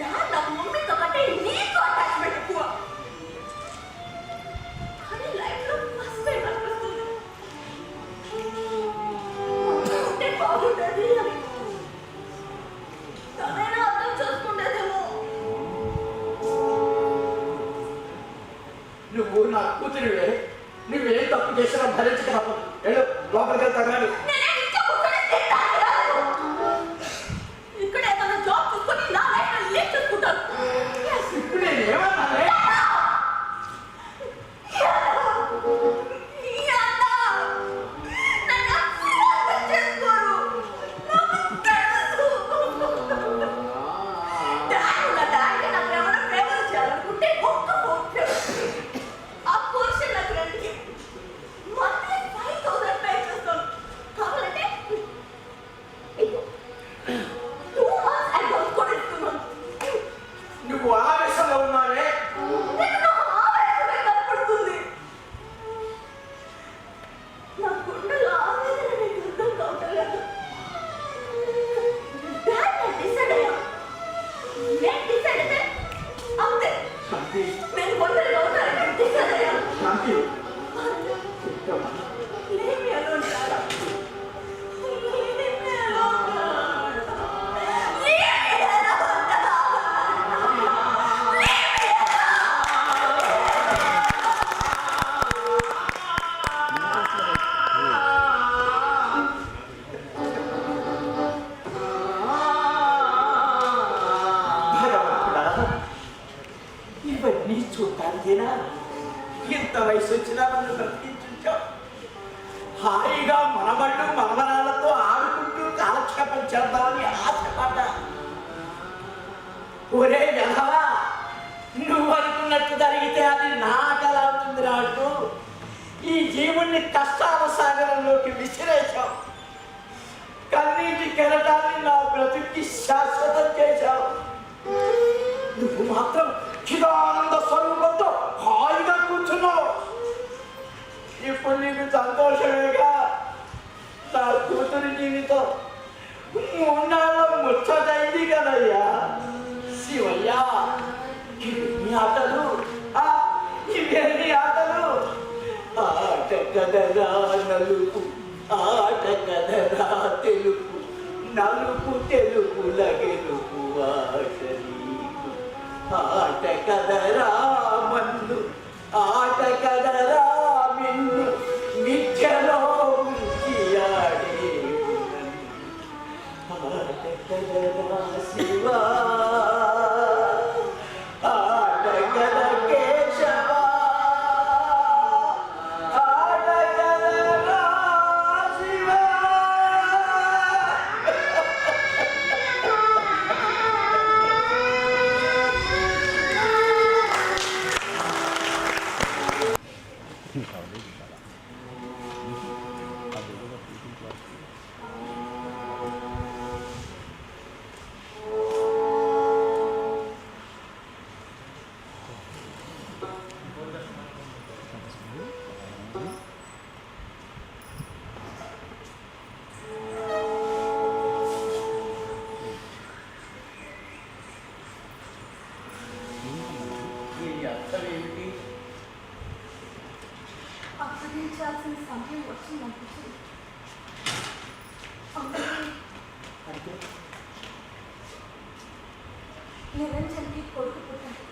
డాడ్ నాకు మమ్మీతో కంటే నీకు అటాచ్మెంట్ ఎక్కువ. కానీ లైఫ్లో ఫస్ట్ టైం అనిపిస్తుంది ఉంటే బాగుంటుంది అని. అంతేనా? ఇంత వయసు వచ్చినా నన్ను బ్రతికించుంచావు. హాయిగా మనబళ్ళు మనవరాలతో ఆడుకుంటూ కాలక్షేపం చేద్దామని ఆశపడ్డా. ఒరే వెధవా, నువ్వు అనుకున్నట్టు జరిగితే అది నాకలా అవుతుంది రాడు. ఈ జీవుణ్ణి కష్టాల సాగరంలోకి విసిరేశావు. కన్నీటి కెరటాన్ని నా బ్రతుక్కి శాశ్వతం చేశావు. నువ్వు మాత్రం చిదానంద స్వరూపంతో హాయిగా కూర్చున్నావు. ఇప్పుడు నీకు సంతోషమేగా? నా కూతురి జీవితం మూన్నాళ్ళ ముచ్చటైంది కదయ్యా. శివయ్యా, ఇవన్నీ ఆటలు, ఇవన్నీ ఆటలు. ఆట కదరా నలుపు, ఆట కదరా తెలుపు, నలుపు తెలుపుల గెలుపు ఆట నీకు. ఆట కదరా మన్ను, ఆట కదరా మిన్ను, మిథ్యలో ముంచి ఆడే ఆట కదరా శివా, ఆట కద కేశవా, ఆట కదరా శివా. ఈ అర్థమేమిటి? అప్పగించాల్సిన సమయం వచ్చిందనిపించింది. అంటే నిరంజన్కి కొడుకు పుట్టాడు.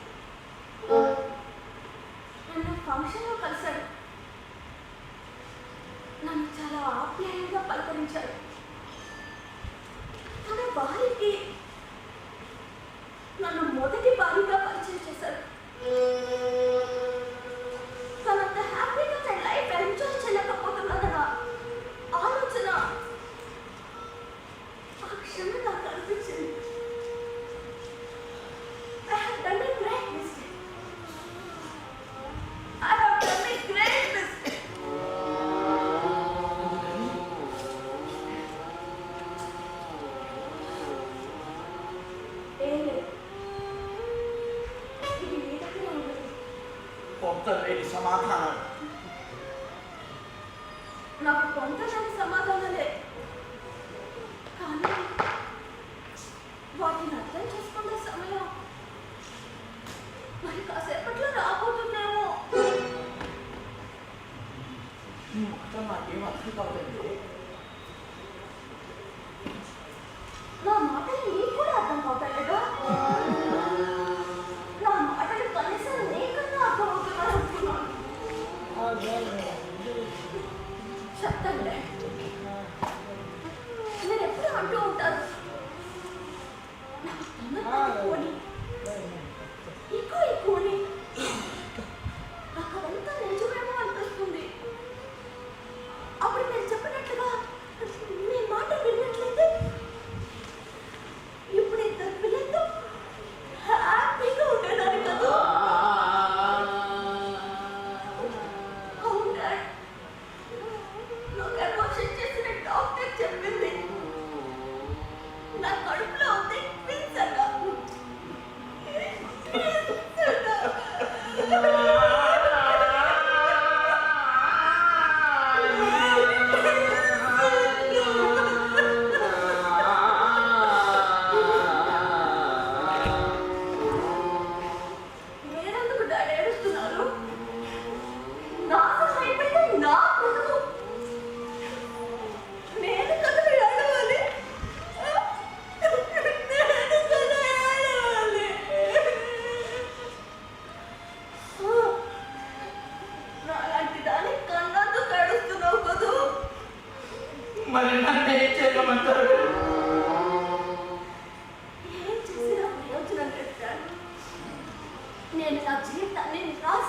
నన్ను ఫంక్షన్లో కలిశాడు. నన్ను చాలా ఆప్యాయంగా పలకరించాడు. తన భార్యకి నన్ను మొదటి భార్యగా పరిచయం చేశాడు. తనంత హ్యాపీగా తన లైఫ్ ఎంజాయ్ చేయలేకపోతున్నాడన్న ఆలోచన ఆ క్షణం నాకు అనిపించింది. I have done a great mistake. I have done a great mistake. ఇది నీ దగ్గర ఉండదు. పొందలేని సమాధానం. నాకు పొందలేని సమాధానాలే, కానీ వాటిని అర్థం చేసుకునే సమయం మరి కాసేపట్లో రాబోతుందేమో. మొత్తం నాకేం అర్థం కాదండి. నా మాటలు నీకు కూడా అర్థం అవుతాయిగా. నా మాటలు కనీసం నీకన్నా అర్థమవుతున్నాను అనుకున్నాను. చెప్తానులే. నేను ఎప్పుడు అంటూ ఉంటాను, నాకు తొందరగా పోని ఎక్కువని. నాకు అదంతా నిజమేమో అనిపిస్తుంది. అప్పుడు నేను చెప్పినట్లుగా నీ మాట విన్నట్లయితే ఇప్పుడు ఇద్దరు పిల్లలతో హ్యాపీగా ఉండేదాన్ని కదా. అవును డాడ్, నాకు అడ్మిషన్ చేసిన డాక్టర్ చెప్పింది నా కడుపులో ఉంది ట్విన్స్ అన్న. మీరెందుకు డాడీ ఏడుస్తున్నారు? నాశనం అయిపోయింది నా కొడుకు. నేను కదా ఏడవాలి. నేను కదా ఏడవాలి. నాలాంటి దాన్ని కన్నందుకు ఏడుస్తున్నావు కదూ. మరి నన్ను ఏం చేయమంటారు? ఏం చేసినా ప్రయోజనం లేదు డాడీ. నేను నా జీవితాన్ని నిరాశ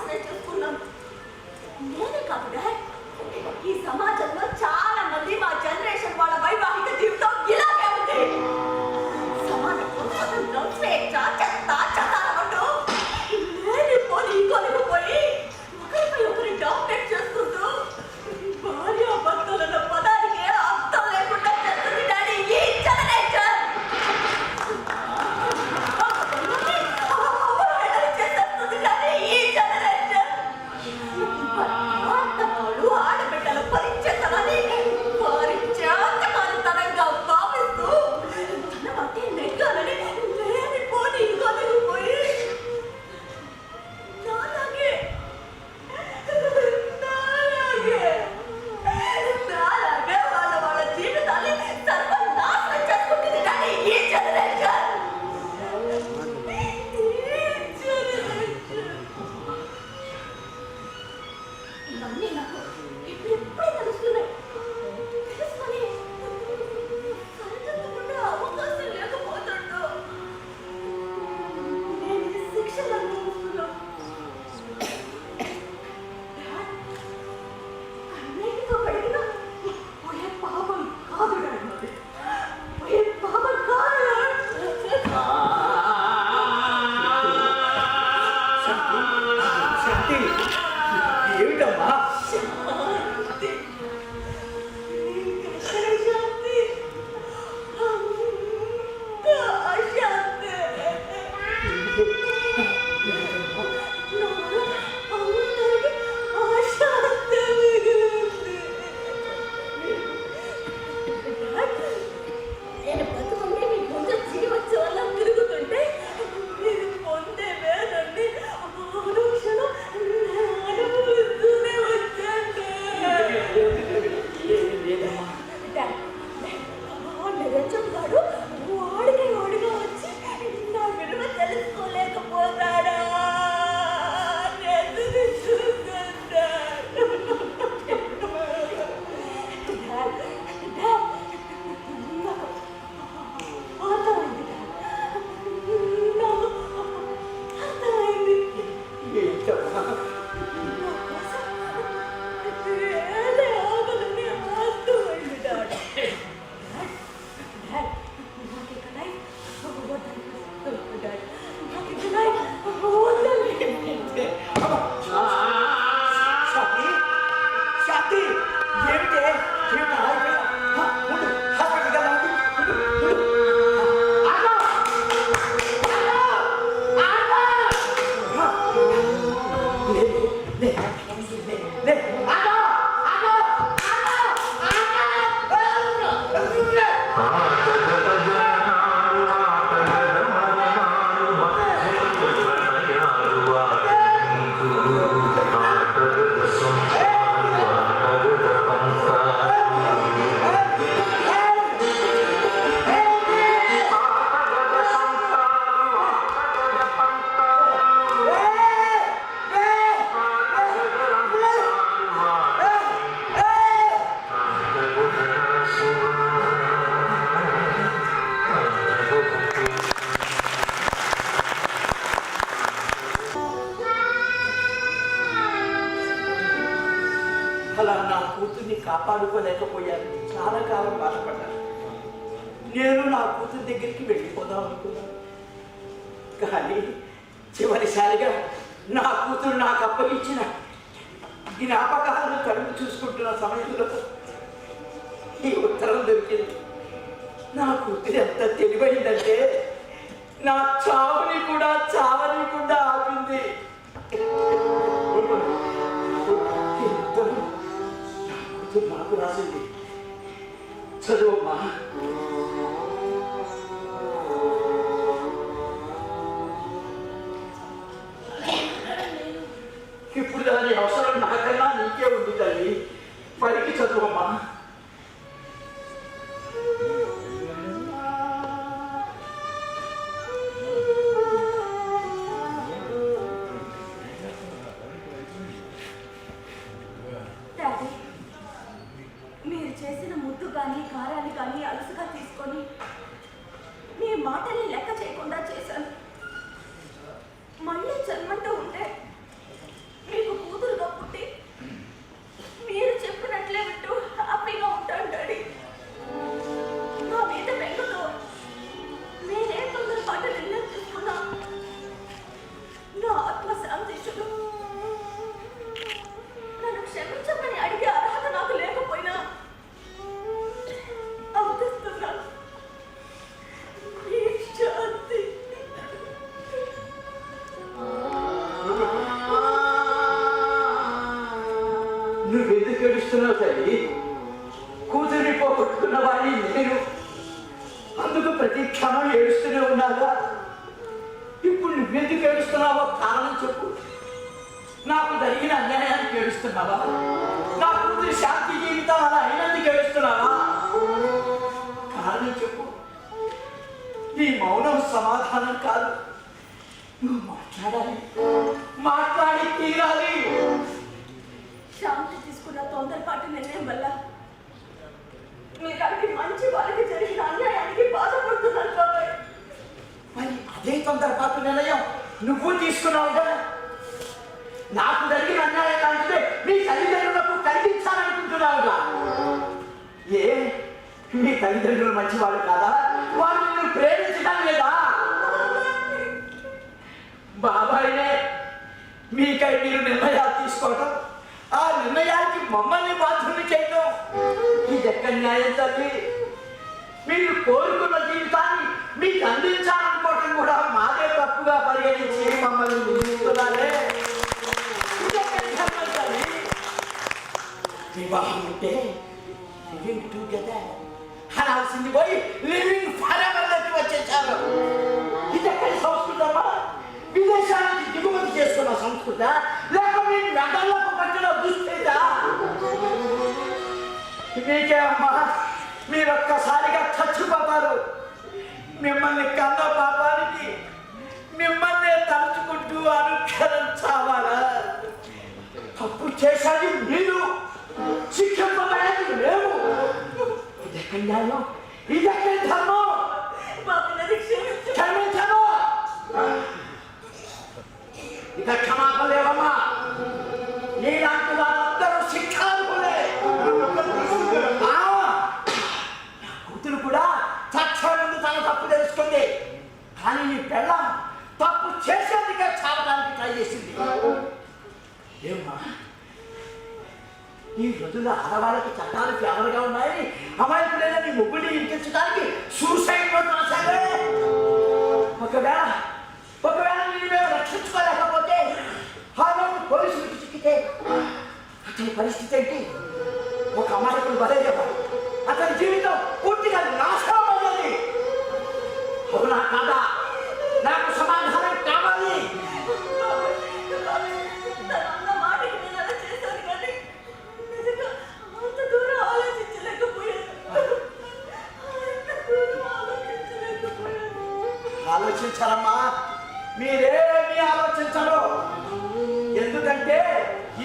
అలా నా కూతుర్ని కాపాడుకోలేకపోయాను. చాలా కాలం బాధపడ్డాను. నేను నా కూతురు దగ్గరికి వెళ్ళిపోదాం అనుకున్నాను. కానీ చివరిసారిగా నా కూతురు నాకు అప్పగించిన జ్ఞాపకాలను తడుపు చూసుకుంటున్న సమయంలో ఈ ఉత్తరం దొరికింది. నా కూతురు ఎంత తెలివైందంటే నా చావుని కూడా చావనీయకుండా ఆపింది. నాకు రాసింది, చదువమ్మా. ఇప్పుడు దాని అవసరం నాకన్నా నీకే ఉంది తల్లి. పైకి చదువమ్మా. డాడీ, మీరు చేసిన ముద్దు కానీ కారాన్ని కానీ అలసుగా తీసుకొని మీ మాటని లెక్క చేయకుండా చేశాను. మళ్ళీ జన్మంటూ ఉంటే మీకు కూతురుగా పుట్టి మీరు చెప్పినట్లే వింటూ హ్యాపీగా ఉంటాను డాడీ. నా మీద బెంగతో నేనే తొందరపాటు నిర్ణయం తీసుకున్నా. నా ఆత్మశాంతిషుడు నన్ను క్షమించమని అడిగే అర్హత నాకు లేకపోయినా అవుతున్నాను. శాంతి. నువ్వెందుకు ఏడుస్తున్నావు తల్లి? కూతురిని పోగొట్టుకున్న వాడిని నేను. అందుకు ప్రతి క్షణం ఏడుస్తూనే ఉన్నాగా. ఇప్పుడు నువ్వెందుకు ఏడుస్తున్నావో కారణం చెప్పు. నాకు జరిగిన అన్యాయానికి ఏడుస్తున్నావా? నా కూతురి శాంతి జీవితం అలా అయినందుకు ఏడుస్తున్నావా? కారణం చెప్పు. నీ మౌనం సమాధానం కాదు. నువ్వు మాట్లాడాలి, మాట్లాడి తీరాలి. శాంతి తీసుకున్న తొందరపాటు నిర్ణయం వల్ల మీలాంటి మంచి వాళ్ళకి జరిగిన అన్యాయానికి బాధపడుతున్నాను బాబాయ్. మరి అదే తొందరపాటు నిర్ణయం నువ్వు తీసుకున్నావుగా. నాకు జరిగిన అన్యాయం లాంటిదే మీ తల్లిదండ్రులకు కలిగించాలనుకుంటున్నావుగా. ఏ మీ తల్లిదండ్రులు మంచివాళ్ళు కాదా? వాళ్ళు నిన్ను ప్రేమించడం లేదా? బాబాయినే మీకై మీరు నిర్ణయాలు తీసుకోవటం, ఆ నిర్ణయానికి మమ్మల్ని బాధ్యులు చేయటం ఇదెక్కడ న్యాయం తల్లి? మీరు కోరుకున్న జీవితాన్ని మీకు అందించాలనుకోవటం కూడా మాదే తప్పుగా పరిగణించి మమ్మల్ని నిలుస్తున్నారే. వివాహం అంటే లివింగ్ టుగెదర్ అనాల్సింది పోయి లివింగ్ ఫరెవర్ లోకి వచ్చేసారు. ఇదెక్కడి సంస్కృతమా? విదేశానికి దిగుమతి చేసుకున్న సంస్కృత, లేక మీ మెడలకు పట్టిన దుస్థితా? మీకే అమ్మా, మీరొక్కసారిగా చచ్చిపోతారు. మిమ్మల్ని కన్న పాపానికి మిమ్మల్ని తలుచుకుంటూ అనుకరించావాలా? తప్పు చేసేది మీరు, శిక్షింపబడేది మేము. ఇదెక్కడి న్యాయం? ఇదెక్కడి ధర్మం? క్షమించను. ఇక క్షమాపణ లేవమ్మా. నీలాంటి వాళ్ళందరూ శిక్షార్హులే. నా కూతురు కూడా చచ్చే ముందు తన తప్పు తెలుసుకుంది. కానీ నీ పెళ్ళం తప్పు చేసేందుకే చావడానికి ట్రై చేసింది. ఏమ్మా, ఈ రోజుల్లో ఆడవాళ్ళకి చట్టాలు ఫేవర్గా ఉన్నాయి. అమాయకులైన నీ ముగ్గురిని ఇంటించడానికి సూసైడ్ నోట్ రాశారే. ఒకవేళ నేను మేము రక్షించుకోలేకపోతే ఆ రోజు పోలీసులకు చిక్కితే అతని పరిస్థితి ఏంటి? ఒక అమాయకుడు బలయ్యేవాడు. అతని జీవితం పూర్తిగా నాశనం కాదా? నాకు సమాధానం కావాలి. తనన్న మాటకి నేను అలా చేశాను కానీ నిజంగా అంత దూరం ఆలోచించలేకపోయాను. ఆలోచించాలమ్మా, మీరేమీ ఆలోచించరు. ఎందుకంటే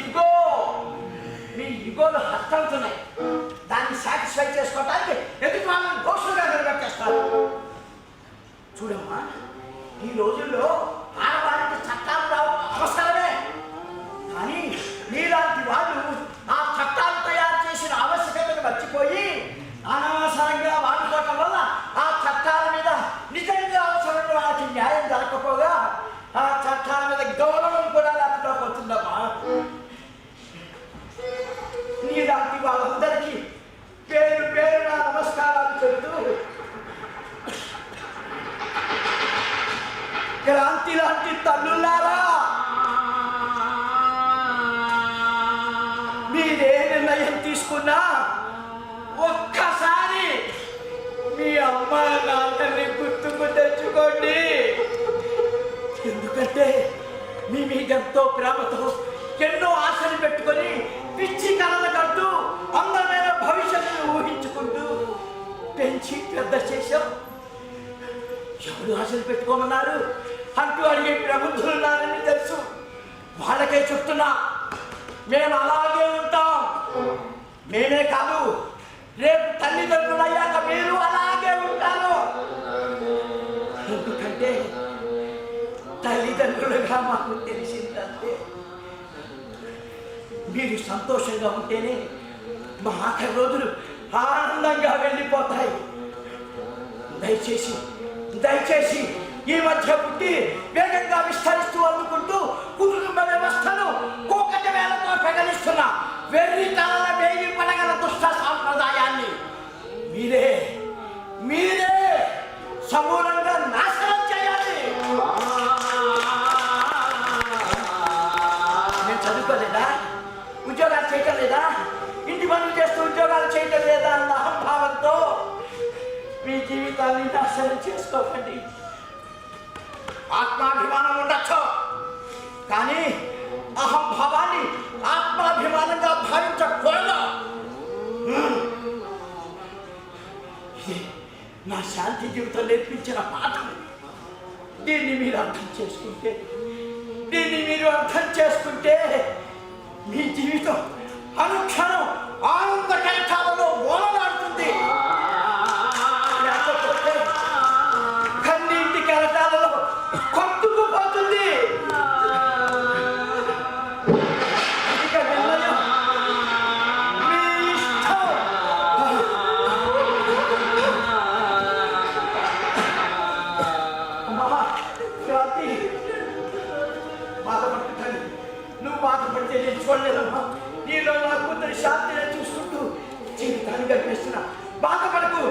ఇగో మీ ఇగోలు హస్తవుతున్నాయి. దాన్ని సాటిస్ఫై చేసుకోవడానికి ఎదుటి వాళ్ళని దోషులుగా నిలబెట్టేస్తారు. చూడమ్మా, ఈ రోజుల్లో ఆడవారికి చట్టాలు రావు అవసరమే. కానీ మీలాంటి వాళ్ళు ఆ చట్టాలు తయారు చేసిన ఆవశ్యకతను మర్చిపోయి అనవసరంగా వాడుకోవటం వల్ల ఆ చట్టాల మీద నిజంగా అవసరం వాళ్ళకి న్యాయం జరగకపోగా ఆ చట్టాల మీద గౌరవం కూడా లేకుండా పోతుందమ్మా. నీలాంటి వాళ్ళందరికీ పేరు పేరున నమస్కారాలు చెబుతూ క్రాంతి లాంటి తల్లులారా, మీరే నిర్ణయం తీసుకున్నా ఒక్కసారి మీ అమ్మ నాన్నని గుర్తుకు తెచ్చుకోండి. ఎందుకంటే మీ మీద ఎంతో ప్రేమతో ఎన్నో ఆశలు పెట్టుకొని పిచ్చి కళలు కడుతూ అందమైన భవిష్యత్తును ఊహించుకుంటూ పెంచి పెద్ద చేశాం. ఎవరు ఆశలు పెట్టుకోమన్నారు అంటూ అడిగే ప్రబుద్ధులు ఉన్నారని తెలుసు. వాళ్ళకే చెప్తున్నా, మేము అలాగే ఉంటాం. మేమే కాదు, రేపు తల్లిదండ్రులు అయ్యాక మీరు అలాగే ఉంటారు. ఎందుకంటే తల్లిదండ్రులుగా మాకు తెలిసిందంటే మీరు సంతోషంగా ఉంటేనే మా ఆఖరి రోజులు ఆనందంగా వెళ్ళిపోతాయి. దయచేసి దయచేసి ఈ మధ్య పుట్టి వేగంగా విస్తరిస్తూ అందుకుంటూ కుటుంబ వ్యవస్థను కూకట వేలతో పెగలిస్తున్న వెర్రి తలల వేయి పడగల దుష్ట సాంప్రదాయాన్ని మీరే సమూలంగా నాశనం చేయాలి. నేను చదువుకోలేదా, ఉద్యోగాలు చేయటం లేదా, ఇంటి పనులు చేస్తూ ఉద్యోగాలు చేయటం లేదా అన్న అహంభావంతో మీ జీవితాన్ని నాశనం చేసుకోకండి. ఆత్మాభిమానం ఉండొచ్చు, కానీ అహంభావాన్ని ఆత్మాభిమానంగా భావించకూడదు. ఇది నా శాంతి జీవితం నేర్పించిన పాఠం. దీన్ని మీరు అర్థం చేసుకుంటే మీ జీవితం అనుక్షణం ఆనంద కైఠాలలో ఓలలాడుతుంది. లేకపోతే కన్నీటి కరటాలలో కొట్టుకుపోతుంది. ఇక నిర్ణయం మీ ఇష్టం. అమ్మా క్రాంతి, బాధపడుతుంది. నువ్వు బాధపడితే నేను చూడలేదమ్మా. నీలో నా కూతురి శాంతిని చూసుకుంటూ జీవితాన్ని గడిపేస్తున్నా. బాధపడకు,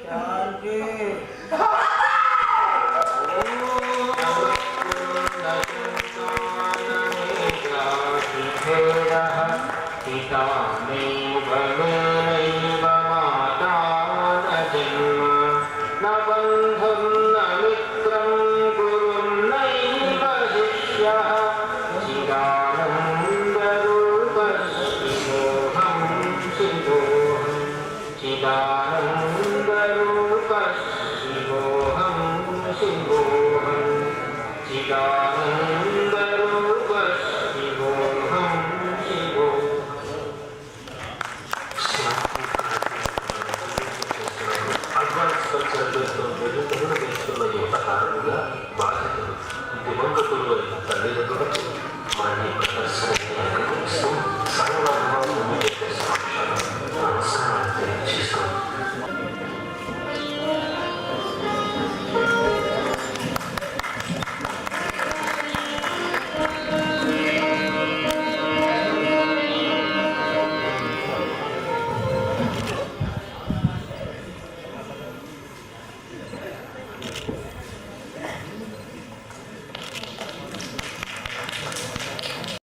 శాంతి